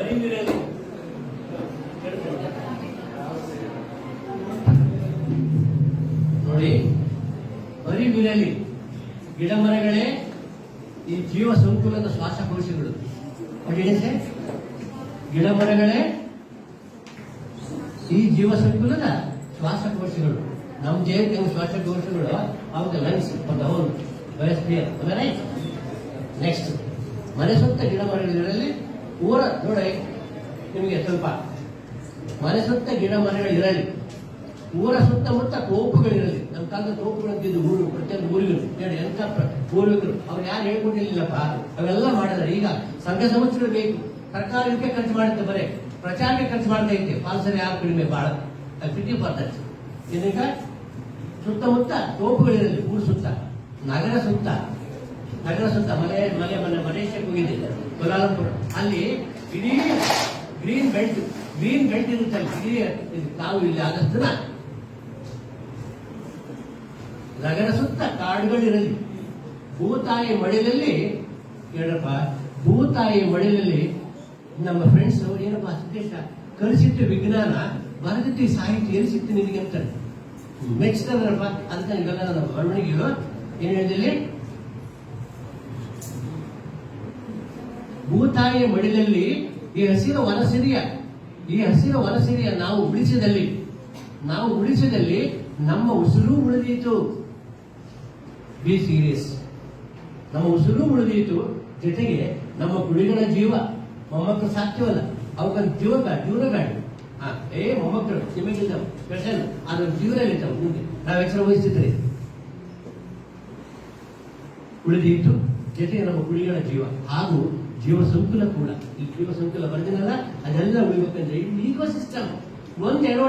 ಅರಿವಿರಲಿ. ನೋಡಿ, ಅರಿವಿರಲಿ. ಗಿಡ ಮರಗಳೇ ಈ ಜೀವ ಸಂಕುಲದ ಶ್ವಾಸಕೋಶಗಳು. ಅಡಿಡಿಸೆ ಗಿಡ ಮರಗಳೇ ಈ ಜೀವ ಸಂಕುಲದ ಶ್ವಾಸಕೋಶಗಳು. ನಮ್ಮ ಜೀವಕ್ಕೆ ಶ್ವಾಸಕೋಶಗಳು ಆವಾಗ ಲಂಗ್ಸ್ ಹೌದು ಬಯಸ್ಕ್ರಿಯರ್. ನೆಕ್ಸ್ಟ್, ಮನೆ ಸುತ್ತ ಗಿಡ ಮರಗಳಿರಲಿ. ಊರ ನೋಡಿ, ನಿಮಗೆ ಸ್ವಲ್ಪ ಮನೆ ಸುತ್ತ ಗಿಡ ಮರಗಳಿರಲಿ. ಊರ ಸುತ್ತಮುತ್ತ ತೋಪುಗಳಿರಲಿ. ನಮ್ಮ ಕಾಲದ ತೋಪುಗಳಂತಿದ್ದು ಊರು, ಪ್ರತಿಯೊಂದು ಊರುಗಳು ಹೇಳಿ ಎಂತ ಪೂರ್ವಿಕರು ಅವ್ರು ಯಾರು ಹೇಳ್ಕೊಂಡಿರ್ಲಿಲ್ಲಪ್ಪ. ಅವೆಲ್ಲ ಮಾಡಿದ್ರೆ ಈಗ ಸಂಘ ಸಂಸ್ಥೆಗಳು ಬೇಕು. ಸರ್ಕಾರ ಇದಕ್ಕೆ ಖರ್ಚು ಮಾಡುತ್ತೆ, ಬರೇ ಪ್ರಚಾರಕ್ಕೆ ಖರ್ಚು ಮಾಡ್ತಾ ಐತೆ. ಪಾಲ್ಸರಿ ಯಾರು ಕಡಿಮೆ ಬಹಳ 50%. ಇದೀಗ ಸುತ್ತಮುತ್ತ ತೋಪುಗಳಿರಲಿ. ಊರು ಸುತ್ತ, ನಗರ ಸುತ್ತ ಮಲೇಷ್ಯಾಕ್ಕೆ ಹೋಗಿದ್ದೆ, ಕೋಲಾಲಂಪುರ. ಅಲ್ಲಿ ಇಡೀ ಗ್ರೀನ್ ಬೆಲ್ಟ್ ಇರುತ್ತೆ. ಅಲ್ಲಿ ಇಡೀ ನಾವು ಇಲ್ಲಿ ಆದಷ್ಟು ನಗರ ಸುತ್ತ ಕಾಡುಗಳಿರಲಿ. ಭೂತಾಯಿ ಮಡಿಲಲ್ಲಿ ಹೇಳಪ್ಪ, ಭೂತಾಯಿ ಮಡಿಲಲ್ಲಿ ನಮ್ಮ ಫ್ರೆಂಡ್ಸ್ ಏನಪ್ಪ ಸಿದ್ದೇಶ ಕಲಿಸಿಟ್ಟು ವಿಜ್ಞಾನ, ಬರೆದಿಟ್ಟು ಸಾಹಿತ್ಯ ಎಲ್ಲಿ ಸಿಕ್ತು ನಿನಗೆ ಅಂತ ಮೆಚ್ಚಿದ್ರಪ್ಪ. ಅದಕ್ಕೆ ಇವೆಲ್ಲ ನನ್ನ ಬರವಣಿಗೆಗಳು ಏನ್ ಹೇಳಿದಲ್ಲಿ, ಭೂತಾಯಿಯ ಮಡಿಲಲ್ಲಿ ಈ ಹಸಿರು ವನಸಿರಿಯ ನಾವು ಉಳಿಸಿದಲ್ಲಿ ನಮ್ಮ ಉಸಿರು ಉಳಿದೀತು. Be serious. ನಮ್ಮ ಉಸಿರು ಉಳಿದೀತು, ಜೊತೆಗೆ ನಮ್ಮ ಕುಡಿಗಳ ಜೀವ. ಮೊಮ್ಮಕ್ಕಳು ಸಾಧ್ಯವಲ್ಲ, ಅವಕ್ಕ ಜೀವ ಬೇಡ. ಮೊಮ್ಮಕ್ಕಳು ನಿಮಗಿಲ್ಲ ಸ್ಪೆಷಲ್, ಅದ್ರ ಜೀವನಲ್ಲಿ ಇದ್ದಾವೆ. ಮುಂದೆ ನಾವು ಎಚ್ಚರ ವಹಿಸಿದ್ರಿ ಉಳಿದೀತು, ಜೊತೆಗೆ ನಮ್ಮ ಕುಡಿಗಳ ಜೀವ ಹಾಗೂ ಜೀವ ಸಂಕುಲ ಕೂಡ. ಈ ಜೀವ ಸಂಕುಲ ಬರ್ದಿನಲ್ಲ, ಅದೆಲ್ಲ ಉಳಿಬೇಕಂದ್ರೆ ಈಕೋ ಸಿಸ್ಟಮ್ ಒಂದೆರಡು